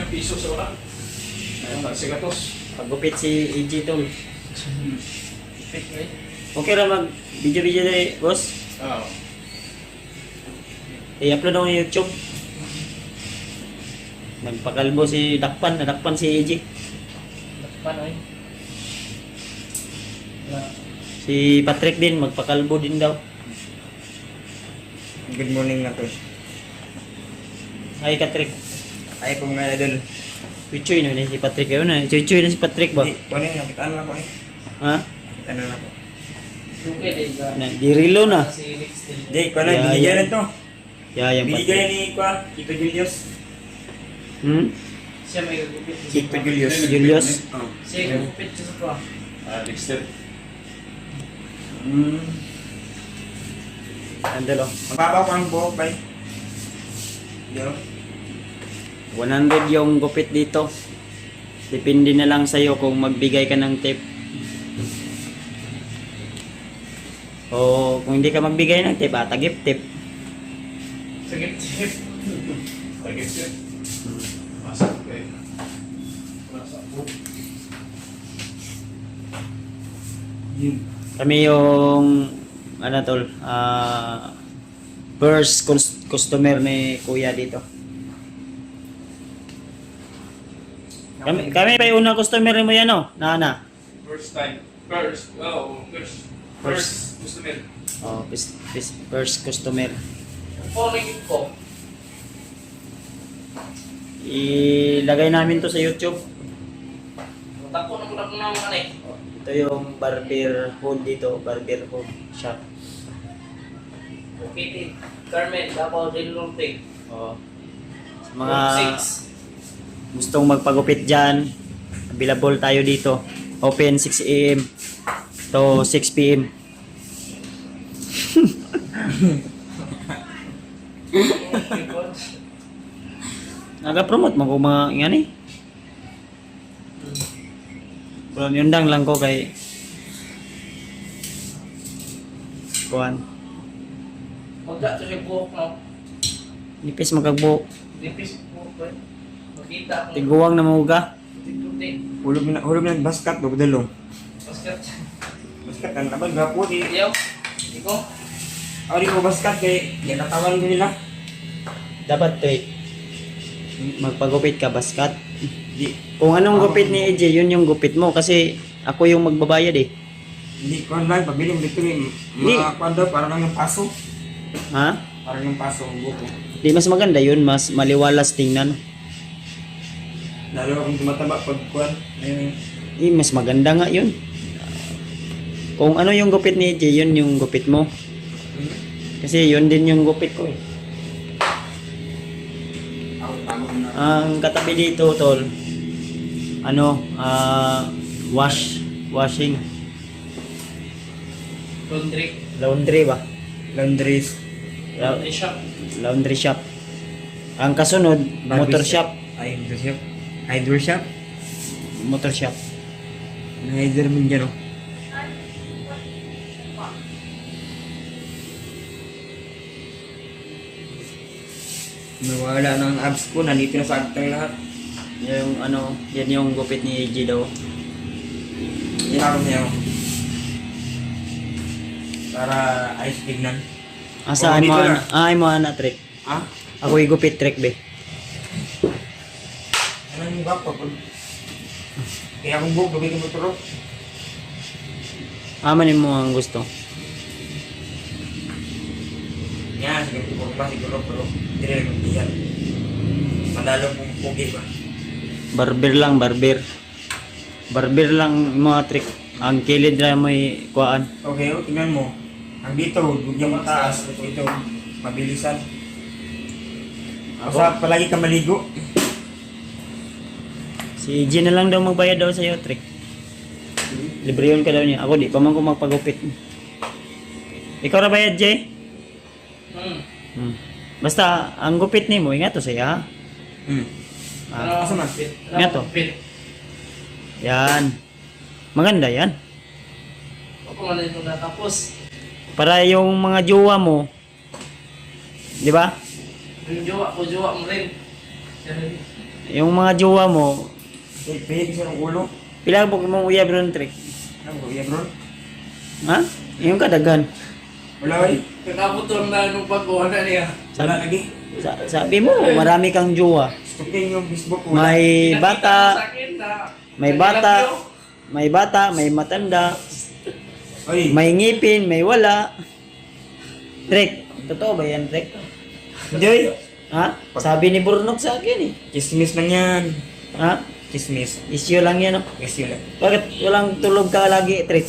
piso sa wala. Ayun, sigatos. Pagupit si EJ tol. Fake eh. Okay ra mag video-video dai, boss. Oo. I-upload ako sa YouTube. Nagpakalbo si Dakpan, nadakpan si EJ. Paano eh? Si Patrick din, magpakalbo din daw. Good morning na to. Ay, Patrick. Ay po mga idol. Chuchoy na si Patrick. Ayun na, chuchoy na si Patrick ba? Di, kunin na, kitaan na ko eh. Ha? Kitaan na ko. Okay, Di relo na. si Rick still. Di, kuha na, Yeah, binigyan yeah. na to. Yayang Binigyan Patrick. ni Kwa, Tito Julius. Siya may gagupit. Tito Julius. Julius. Oh. Siya gagupit sa ko. Dexter. Andalo. Mababaw ko ang buhok, bay. Yo. 100 yung gupit dito. Depende na lang sa'yo kung magbigay ka ng tip. O kung hindi ka magbigay ng tip, tagip tip. Sige, tip. Dexter. Masak eh. Masak po. Kami yung ano tol, first customer ni Kuya dito. Kami pa yung unang customer mo yan, no? Nana. First time. First. Wow. First customer. Oh, first customer. Following ko. Ilagay namin to sa YouTube. Tako na muna kung naman eh. Ito yung barber hood dito, barber hood shop. Okay, Carmen, Davao del Norte. Oh. Sa mga 6. gustong magpagupit dyan, available tayo dito. Open 6 AM to 6 PM. Naga-promote mo kung mga yan eh. Pero yundang lang ko kay kuhan. Magda to siya buhok no. Nipis magagbo. Dipis buhok ko. Makita ko. Tiguwang na mga Tuti. Hulog na baskat, bubudalong. Basket. Baskat, ang laban, gapo di. Diyaw. Iko. Ako di ko baskat, kaya natawan ko nila. dapat magpagupit ka baskat. Di, Kung anong gupit ni EJ, yun yung gupit mo kasi ako yung magbabayad eh. hindi ko lang, pabili mo dito yung Di. mga kwando, parang lang yung paso. Ha? Parang yung paso ang buko. Di mas maganda yun, mas maliwalas tingnan. Lalo akong tumataba pag kuwan. Di mas maganda nga yun. Kung ano yung gupit ni EJ, yun yung gupit mo. Kasi yun din yung gupit ko eh. Ang katabi dito, tol, ano, washing, laundry ba? Laundries. Laundry shop. Laundry shop. Ang kasunod, motor shop. Hydro shop. Hydro shop. Motor shop. Hydro man dyan, oh. Nawala ng abs ko, nandito na sa agtang lahat. Yung ano, yan yung gupit ni EJ daw. Yan ako niya. Para ayos tignan. Asaan dito mo, na. ay mo na trick. Ha? Ako yung gupit trick be. Ano yung gwapo? Kaya akong buhok, gawin ko mo turo. Amanin mo ang gusto. Yan, siguro pa siguro, pero hindi rin magbiyan. Malalo kong pugi ba? Barber lang, barber. Barber lang yung mga trick. Ang kilid na may kuhaan. Okay, oh, tingnan mo. Ang dito, huwag niyang mataas. Dito, mabilisan. Basta palagi ka maligo. Si EJ na lang daw magbayad daw sa'yo, trick. Libre yun ka daw niya. Ako di pa man ko magpagupit. Ikaw na bayad, Jay? Basta, ang gupit ni mo, ingat to saya. Ah, Asa man? Nga to. Yan. Maganda yan. Ako man ito natapos. Para yung mga jowa mo, di ba? Yung jowa ko, jowa mo rin. Yung mga jowa mo, Pihit siya ng ulo. pila po mong uyab ron trick? Ano ko, yan bro? Ha? Yung kadagan. Wala eh. Kakaputong na nung pagkuha na niya. Wala lagi. Sabi mo, marami kang jowa. Stalking yung Facebook ko. Wala. May Pinakita bata, mo sa akin na may bata, may matanda, Oy, may ngipin, may wala. Trick, totoo ba yan, Trick? Joy. Ha? Sabi ni Burnok sa akin eh. Chismis lang yan. Ha? Chismis. Issue lang yan, oh. Yes, yun lang. Bakit walang tulog ka lagi, Trick?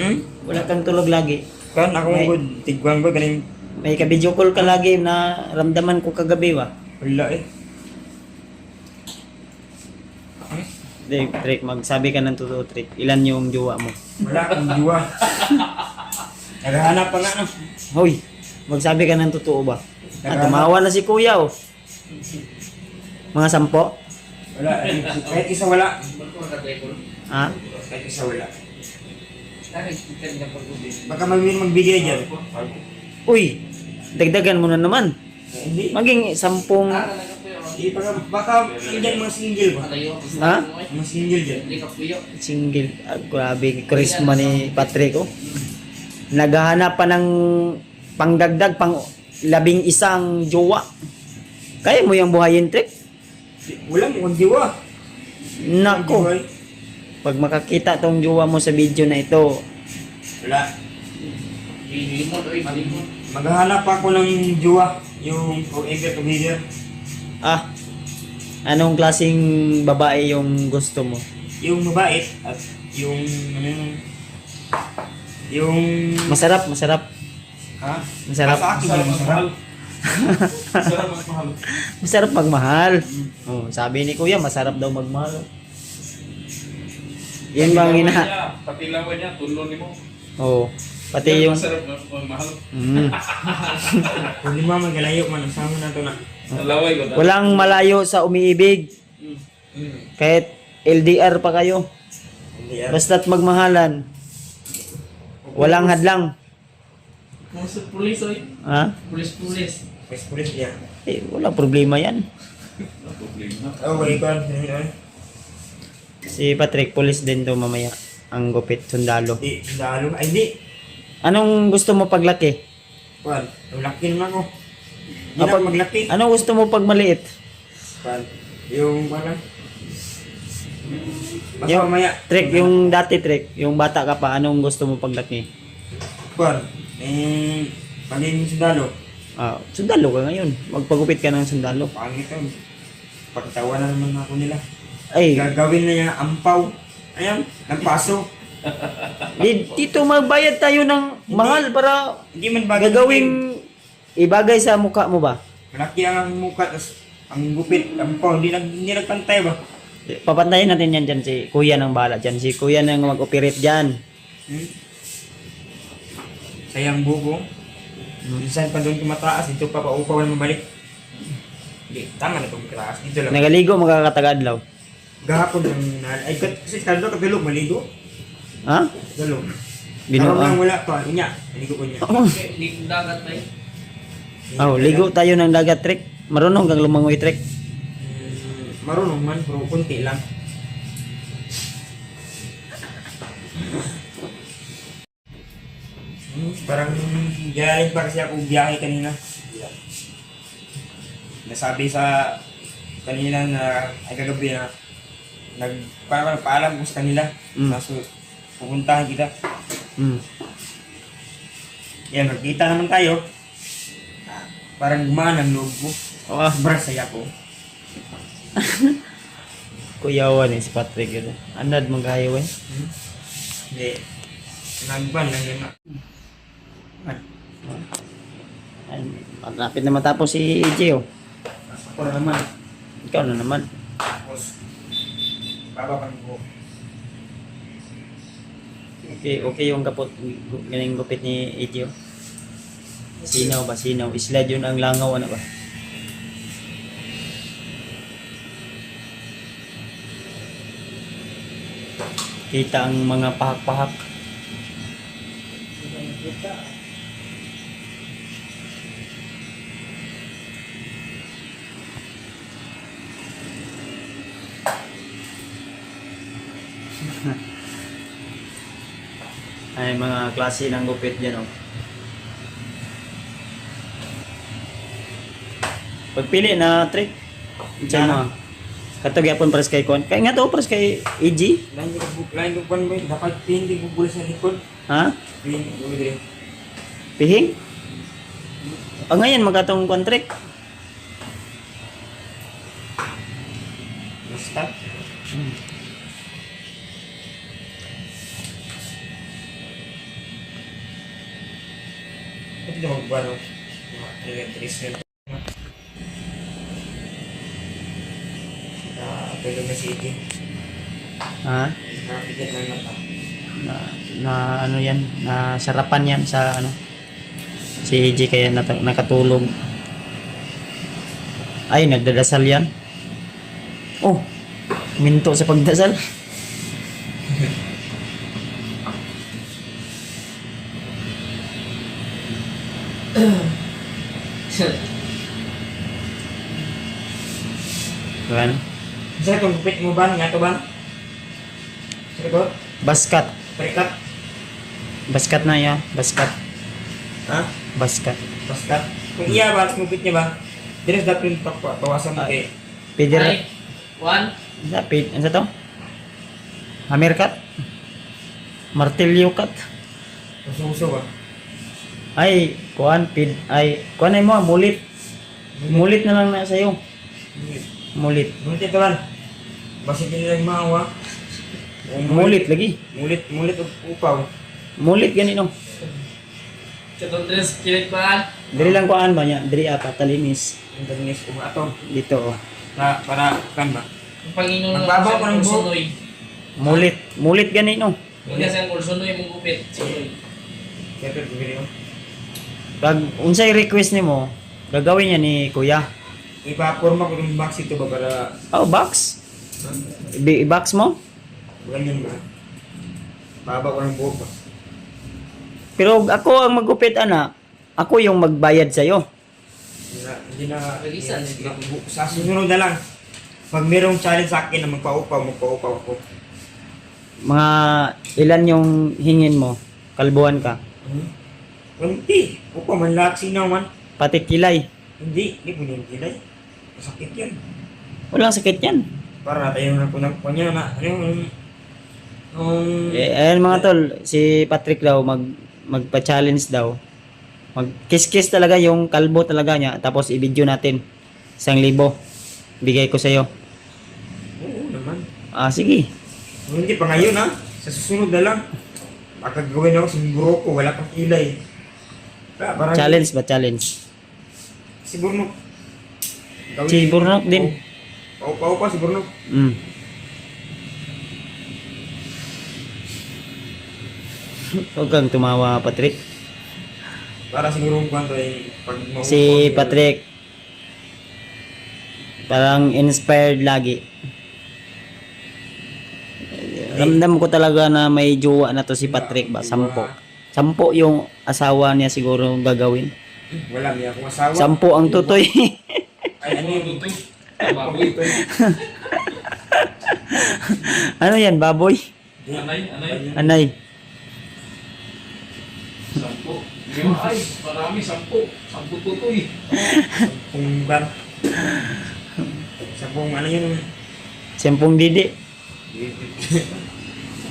Hmm? Wala kang tulog lagi. Kan, ako May- mo good. Tigwang ko, galing. May ka-video call ka lagi na ramdaman ko kagabi, ba? Wala eh. Hmm? Trick, magsabi ka ng totoo, Trick. Ilan yung jowa mo? Wala akong diwa. Naghahanap pa nga, no? Hoy, magsabi ka ng totoo ba? Naghahanap. Tumawa na si Kuya, oh. Mga 10? Wala. Kahit isa wala. Ba't ko nakatay ko? Ha? Kahit isa wala. Nakikita niya pag-ubi. Baka magbigay dyan. Uy, dagdagan mo na naman. Hindi. Maging 10. Talaga po yun. Hindi, baka dyan mga single ba? Malayo. Ha? Mga single dyan. Hindi ka puyo. Single. Ah, grabe, charisma ni Patrick, oh. Naghahanap pa ng pangdagdag, pang 11 jowa. Kaya mo yung buhayin, Trick? Wala mo, diwa. Nako, pag makakita tong jowa mo sa video na ito, Wala. Hilimod, oy, malimod. Maghahanap ako ng jowa. Yung forever together. ah, anong klaseng babae yung gusto mo? Yung mabait at yung ano yung Masarap. ha? Masarap. Sa akin yung masarap. Sarap magmahal. Masarap magmahal. Oh, sabi ni Kuya, masarap daw magmahal. Yan bang Patilawan niya, tulon ni mo. Oh, pati yung Masarap magmahal. Kung di mo magalayo man, ang sama na to na. Laway ko. walang malayo sa umiibig. Kahit LDR pa kayo. Hindi yan. Basta't magmahalan. Walang hadlang. Musot pulis, oy. Ha? Pulis. Pulis yan. Eh, wala problema yan. Oh, wait ko. Si Patrick, police din to mamaya. Ang gupit, sundalo. Di, dalo. Ay, di. Anong gusto mo paglaki? Kwan, laki naman ako. Hindi na Kapag- ako maglaki. Anong gusto mo pag maliit? Kwan, yung parang. Basta Yung- mamaya. Trick, yung dati trick, yung bata ka pa, anong gusto mo paglaki? Kwan, pagiging sundalo. Ah, sundalo ka ngayon. Magpagupit ka ng sundalo. Pangit yun. Pagtawa na naman ako nila. Ay, Gagawin na niya ampaw. Ayan, nagpaso. dito magbayad tayo ng mahal para Hindi man bagay. gagawing ibagay sa mukha mo ba? Malaki ang mukha, tas ang gupit, ampaw. Hindi nagpantay ba? Papantayin natin yan dyan si Kuya ng bala dyan. Si Kuya nang mag-operate dyan. Hmm? Sayang buko. Minsan pa doon tumataas, dito pa paupaw na mabalik. Hindi, tama na itong kataas. Dito lang. Nagaligo, magkakatagadlaw. Gahapon lang ay kasi kalo kagalog maligo. Ha? Galog. Bino Karon lang wala pa, unya. Maligo ko niya. Hindi kong dagat na yun. Oh, ligo tayo ng dagat trick. Marunong kang lumangoy trick. Marunong man, pero kunti lang. Parang galing pa kasi ako biyahe kanina. Nasabi sa kanina na ay kagabi na parang paalam ko sa kanila. Kaso pupuntahan kita. Yan, magkita naman tayo. Parang gumana ang loob ko. Ah, Sobrang saya ko. kuyawan eh si Patrick yun. Anad magayo eh. Hindi. Nagban lang yun. Ay, malapit na matapos si EJ oh. Ako na naman. Ikaw na naman. Tapos, bababang ko. Okay yung kapot, galing gupit ni EJ oh. Sinaw ba? Sinaw. Slide yun ang langaw, ano ba? Kita ang mga pahak-pahak. Ay, mga klase ng gupit dyan, oh. Pagpili na trick. Diyan mo. Katog yapon pares kay Kon. Kaya nga to pares kay EG. Lain ko pan boy, dapat hindi bubuli sa likod. Ha? Hindi bubuli. Pihing? O ngayon magkatong kontrek. Basta. Ito na magbaro. Electrician. Tulog na si EJ. Ha? Nakapigit na mata. Na ano yan? Na sarapan yan sa ano. Si EG kaya nakatulog. Ay, nagdadasal yan. Oh, minto sa pagdasal. Kan? Sir, kung gupit mo ba? Nga to ba? Sir ko? Baskat. Perikat? Baskat na ya, baskat. Ha? Baskat. Baskat? Kung iya ba, gupit niya ba? Dinas dapat yung pawasan mo kay... Pidir. Ay, one. Dapit. Ano to? Hammer cut. Martilyo cut. Uso-uso ba? Ay, kuan pid ay kuan ay mo mulit. Mulit na lang na sayo. Mulit. Mulit ito man. Basi pinilang maawa. Mulit lagi. Mulit upaw. Mulit gani no. Katong tres kilit pa. Diri lang kuan ba niya? Diri apa talinis Ang dalinis ko ba ito? dito oh. Para kan ba? Ang Panginoon Nagbabaw ko ng buhok. Kursunoy. Mulit gani no. Hindi sa kursunoy mong gupit. Sunoy. Kaya pero bumili ko. Pag unsay request nimo, gagawin niya ni Kuya. Ipa-forma ko yung box ito ba para... Oh, box. I-box mo. Ganyan ba? Baba ko ng buhok ba? Pero ako ang magupit ana. Ako yung magbayad sa iyo. Hindi na... Regisan. Sa susunod na lang. Pag merong challenge sa akin na magpa-upaw ako. Mga ilan yung hingin mo? Kalbuhan ka. Hindi. Upaw man lahat sinaw man. Pati kilay. Hindi po yung kilay. Masakit yan. Walang sakit yan. Para tayo na po ng kanya na. Ano yung... Ayan mga tol, si Patrick daw magpa-challenge daw. Mag-kiss-kiss talaga yung kalbo talaga niya. Tapos i-video natin. 1,000. Bigay ko sa'yo. Oo naman. Ah, sige. Hindi pa ngayon ha. Sa susunod na lang. Makagawin ako siguro ko. Wala pang kilay. Parang Challenge ba? Challenge. Si Burnok. Si Burnok din. Paupa si Burnok. Mm. Huwag kang tumawa, Patrick. Para siguro kung kwanto ay pag maupo. Si Patrick, parang inspired lagi. Ramdam ko talaga na may jowa na to si Patrick ba? 10. 10 yung asawa niya siguro gagawin. Wala niya akong asawa. 10 ang tutoy. Ay, ano yun? Tutoy. Baboy. Ano yan, baboy? Anay. Anay. 10. Ay, marami. 10. 10 tutoy. Kung ban. Sa kung ano yun. 10 didi.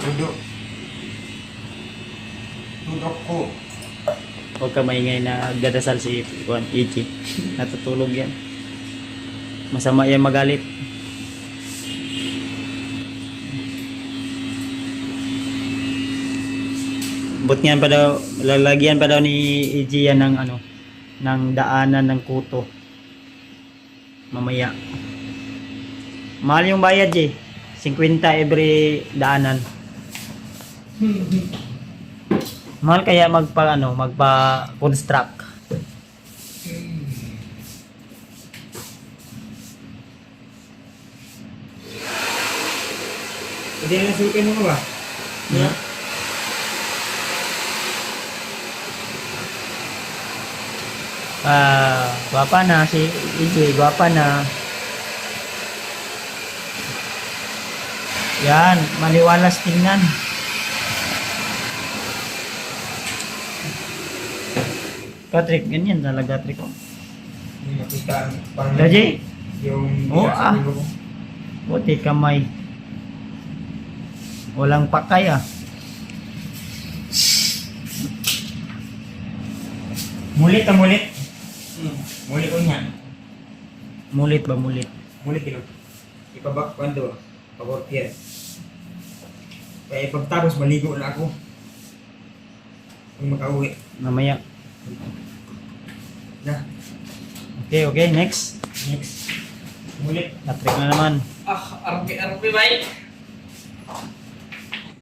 Dudok. Dudok ko. Huwag ka maingay na dadasal si Juan Ichi. Natutulog yan. Masama yan magalit. But yan pa daw, lalagyan pa daw ni Ichi yan ng ano, ng daanan ng kuto. Mamaya. Mahal yung bayad eh. 50 every daanan. Mahal kaya magpa-construct. Hindi na nasukin mo ba? Yeah. Gwapa na si EJ, gwapa na. Yan, maliwalas tingnan. Patrick, ganyan talaga, Patrick. Hindi makita ang Gaji, yung Oo, sa ah. ulo ko. buti kamay. Walang pakay ah. Mulit ka mulit. Mulit ko niya. Mulit ba mulit? Mulit yun. Ipabak kwando. Pabortier. Kaya pagtapos maligo na ako. Kung makauwi. Mamaya. Na. Okay, next. Next. Mulit. Patrick na naman. Ah, arpi-arpi, bay.